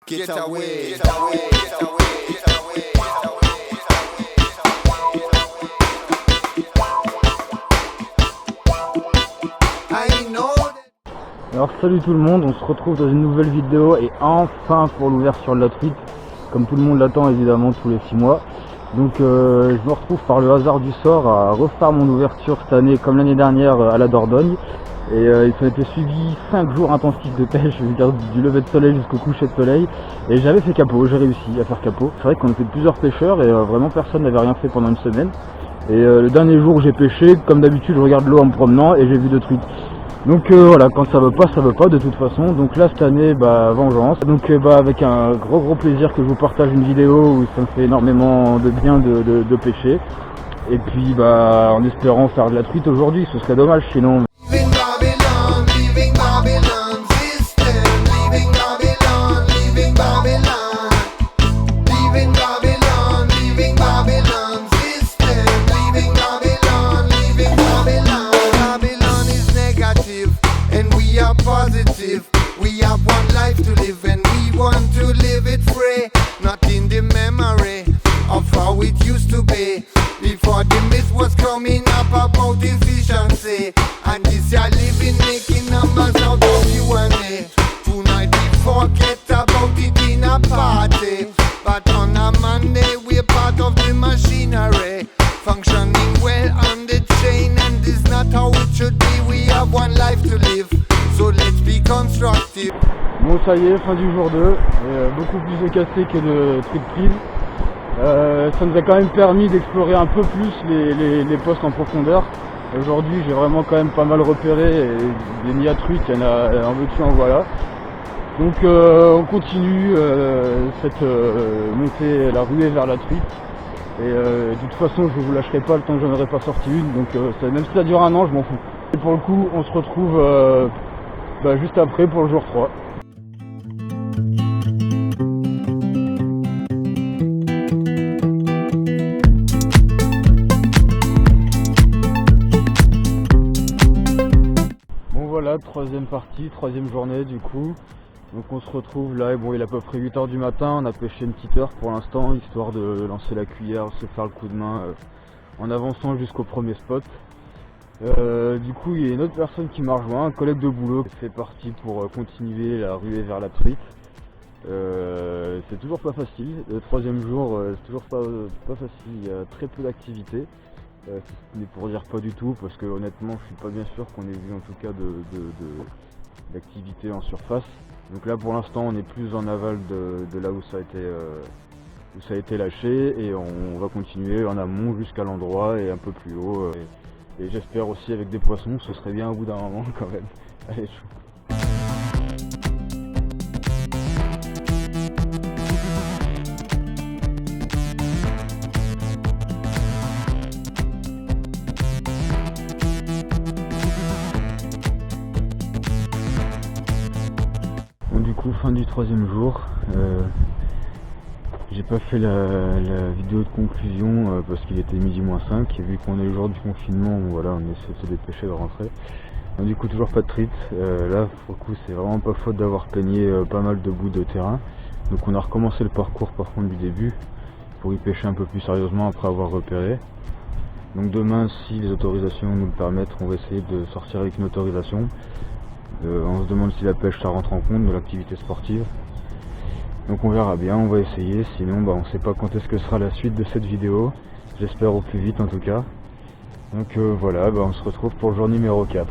Get away, get away, get away, get away, get away, I know that... Alors salut tout le monde, on se retrouve dans une nouvelle vidéo et enfin pour l'ouverture de la truite, comme tout le monde l'attend évidemment tous les 6 mois. Donc je me retrouve par le hasard du sort à refaire mon ouverture cette année comme l'année dernière à la Dordogne. Et il a été suivi 5 jours intensifs de pêche, je veux dire du lever de soleil jusqu'au coucher de soleil. Et j'avais fait capot, j'ai réussi à faire capot. C'est vrai qu'on était plusieurs pêcheurs et vraiment personne n'avait rien fait pendant une semaine. Et le dernier jour où j'ai pêché, comme d'habitude je regarde l'eau en me promenant et j'ai vu 2 truites. Donc voilà, quand ça veut pas de toute façon. Donc là cette année, vengeance. Donc avec un gros plaisir que je vous partage une vidéo où ça me fait énormément de bien de pêcher. Et puis en espérant faire de la truite aujourd'hui, ce serait dommage sinon. Positive. We have one life to live and we want to live it free, not in the memory of how it used to be before the mist was coming up about efficiency. And this year living making numbers out of you and me. Tonight we forget about it in a party, but on a Monday we're part of the machinery, functioning well on the chain, and this is not how it should be. We have one life to live. So let's be constructive. Bon ça y est, fin du jour 2, et beaucoup plus de cassés que de truites prises. Ça nous a quand même permis d'explorer un peu plus les postes en profondeur. Aujourd'hui j'ai vraiment quand même pas mal repéré, et des nids à truites, il y en a en veux-tu en voilà. Donc on continue cette montée, la ruée vers la truite. Et de toute façon je vous lâcherai pas le temps que j'en aurai pas sorti une, donc même si ça dure un an je m'en fous. Et pour le coup on se retrouve juste après pour le jour 3. Bon voilà, troisième partie, troisième journée du coup. Donc on se retrouve là, et bon il est à peu près 8 h du matin, on a pêché une petite heure pour l'instant, histoire de lancer la cuillère, se faire le coup de main en avançant jusqu'au premier spot. Du coup il y a une autre personne qui m'a rejoint, un collègue de boulot qui fait partie pour continuer la ruée vers la truite. C'est toujours pas facile, le troisième jour c'est toujours pas facile, il y a très peu d'activité, mais pour dire pas du tout, parce que honnêtement je suis pas bien sûr qu'on ait vu en tout cas d'activité en surface. Donc là pour l'instant on est plus en aval de là où ça a été lâché, et on va continuer en amont jusqu'à l'endroit et un peu plus haut. Et j'espère aussi avec des poissons, ce serait bien au bout d'un moment quand même. Allez, chou. Bon, du coup, fin du troisième jour. J'ai pas fait la vidéo de conclusion parce qu'il était midi moins 5, et vu qu'on est le jour du confinement, voilà, on essaie de se dépêcher de rentrer. Donc, du coup toujours pas de truite. Là pour le coup c'est vraiment pas faute d'avoir peigné pas mal de bouts de terrain. Donc on a recommencé le parcours par contre du début pour y pêcher un peu plus sérieusement après avoir repéré. Donc demain, si les autorisations nous le permettent, on va essayer de sortir avec une autorisation. On se demande si la pêche ça rentre en compte de l'activité sportive. Donc on verra bien, on va essayer, sinon on sait pas quand est-ce que sera la suite de cette vidéo. J'espère au plus vite en tout cas. Donc voilà, on se retrouve pour le jour numéro 4.